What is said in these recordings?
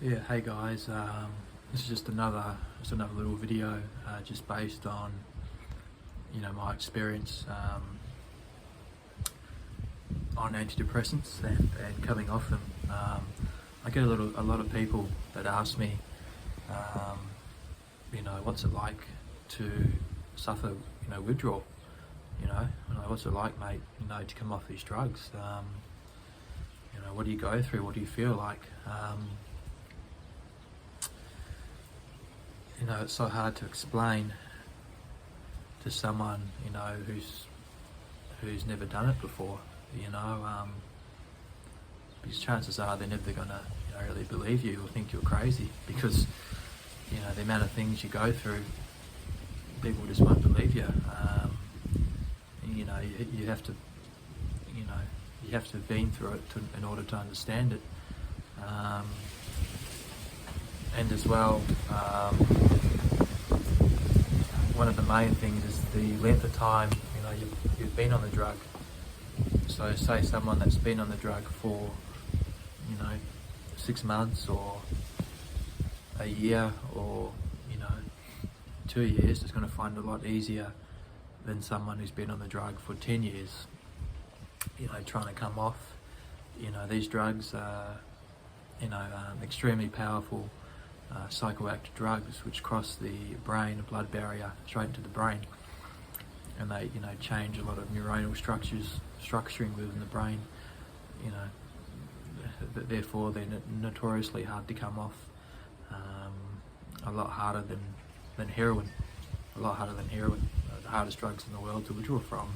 Yeah, hey guys, this is just another little video, just based on my experience on antidepressants and coming off them. I get a lot of people that ask me, what's it like to suffer withdrawal. What's it like, mate? To come off these drugs. What do you go through? What do you feel like? It's so hard to explain to someone, who's never done it before, because chances are they're never gonna, really believe you or think you're crazy, because, the amount of things you go through, people just won't believe you. You have to, you have to have been through it in order to understand it. And as well, one of the main things is the length of time you've been on the drug. So say someone that's been on the drug for 6 months or a year or 2 years is going to find it a lot easier than someone who's been on the drug for 10 years, trying to come off. These drugs are extremely powerful psychoactive drugs which cross the brain blood barrier straight into the brain, and they change a lot of neuronal structuring within the brain. Therefore they're notoriously hard to come off, a lot harder than heroin, the hardest drugs in the world to withdraw from.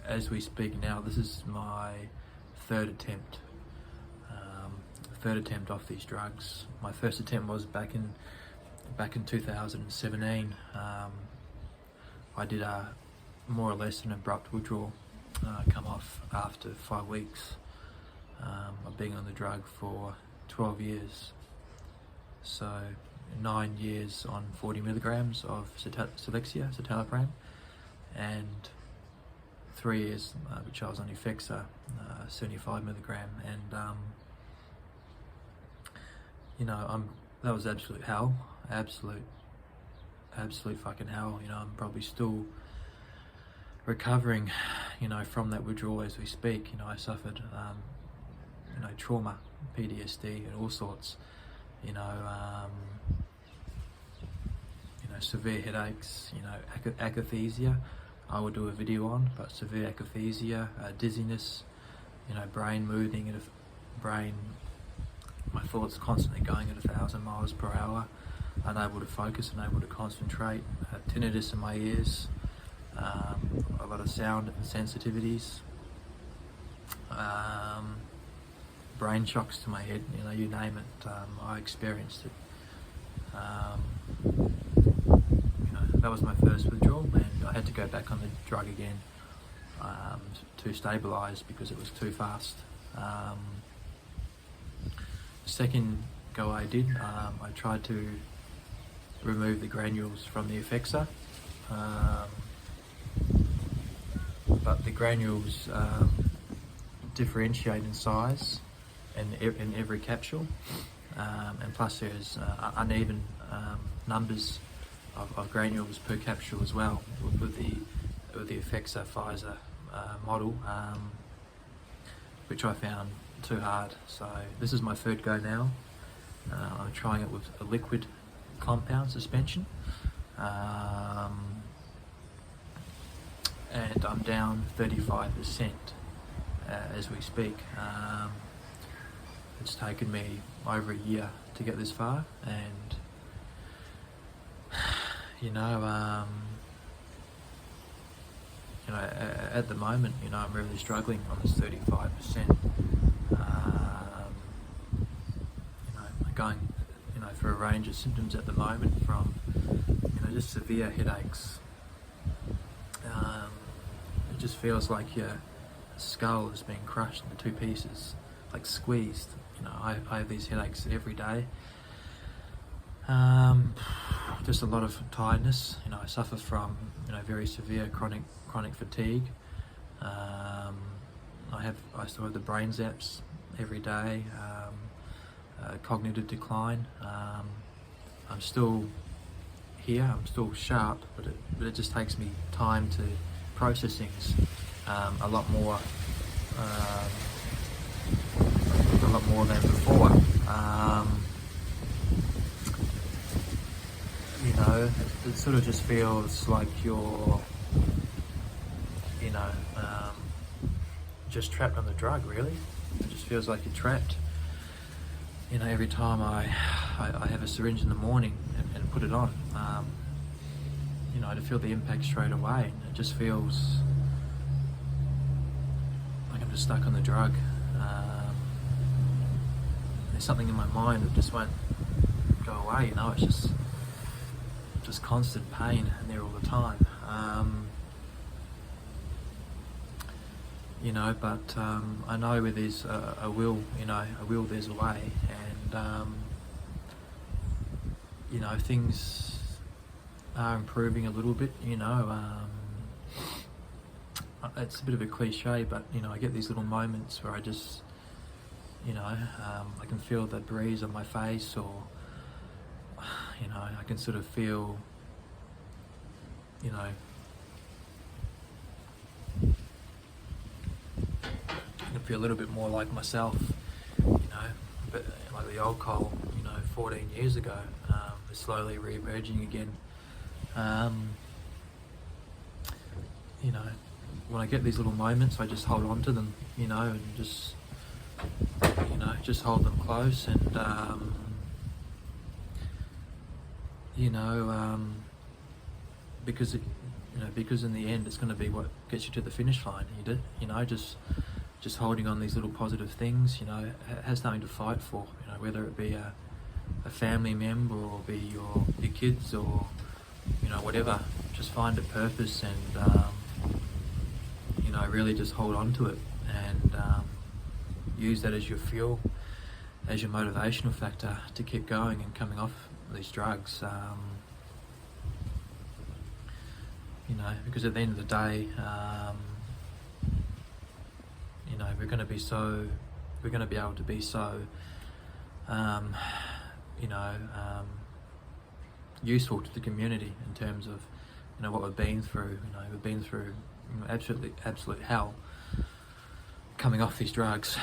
As we speak now, this is my third attempt off these drugs. My first attempt was back in 2017. I did a more or less an abrupt withdrawal, come off after 5 weeks of being on the drug for 12 years. So 9 years on 40 milligrams of citalopram, and 3 years which I was on Effexa, 75 milligram, and that was absolute hell, absolute fucking hell. I'm probably still recovering, from that withdrawal as we speak. I suffered, trauma, PTSD, and all sorts. Severe headaches, akathisia. I will do a video on, but severe akathisia, dizziness, brain moving at my thoughts constantly going at 1,000 miles per hour, unable to focus, unable to concentrate, tinnitus in my ears, a lot of sound sensitivities, brain shocks to my head, you name it, I experienced it. That was my first withdrawal, and I had to go back on the drug again to stabilise because it was too fast. Second go I did, I tried to remove the granules from the Effexa, but the granules differentiate in size in every capsule, and plus there's uneven numbers of granules per capsule as well with the Effexa Pfizer model, which I found too hard. So this is my third go now. I'm trying it with a liquid compound suspension, and I'm down 35% as we speak. It's taken me over a year to get this far, and at the moment, I'm really struggling on this 35%. Going, for a range of symptoms at the moment, from, just severe headaches. It just feels like your skull is being crushed into 2 pieces, like squeezed. I have these headaches every day. Just a lot of tiredness. I suffer from very severe chronic fatigue. I I still have the brain zaps every day, cognitive decline. I'm still here, I'm still sharp, but it just takes me time to process things a lot more than before. You know, it sort of just feels like you're, you know, just trapped on the drug, really. It just feels like you're trapped. You know, every time I have a syringe in the morning and put it on, you know, to feel the impact straight away. It just feels like I'm just stuck on the drug. There's something in my mind that just won't go away, you know. It's just constant pain and there all the time. You know, but I know where there's a will, you know, there's a way, and you know, things are improving a little bit. You know, it's a bit of a cliche, but you know, I get these little moments where I just, you know, I can feel the breeze on my face, or you know, I can sort of feel, you know, I can feel a little bit more like myself, you know, but like the old Cole, you know, 14 years ago, is slowly re-emerging again. You know, when I get these little moments, I just hold on to them, you know, and just, you know, just hold them close, and you know, because it, you know, because in the end it's going to be what gets you to the finish line. You know, just holding on these little positive things, you know, has something to fight for. You know, whether it be a family member, or be your kids, or you know, whatever. Just find a purpose, and you know, really just hold on to it, and use that as your fuel, as your motivational factor to keep going and coming off these drugs. You know, because at the end of the day, you know, we're going to be able to be so, you know, useful to the community in terms of, you know, what we've been through. You know, we've been through, you know, absolute hell coming off these drugs,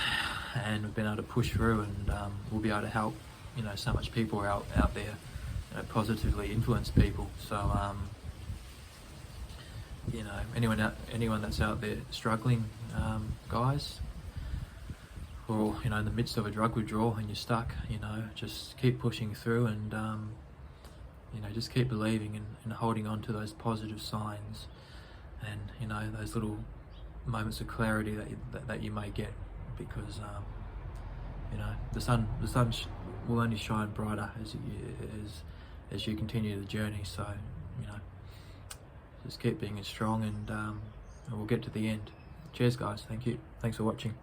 and we've been able to push through, and we'll be able to help, you know, so much people out there, you know, positively influence people. So you know, anyone that's out there struggling, guys, or you know, in the midst of a drug withdrawal and you're stuck, you know, just keep pushing through, and you know, just keep believing and holding on to those positive signs, and you know, those little moments of clarity that you may get, because you know, the sun will only shine brighter as you continue the journey. So you know, just keep being strong, and we'll get to the end. Cheers, guys. Thank you. Thanks for watching.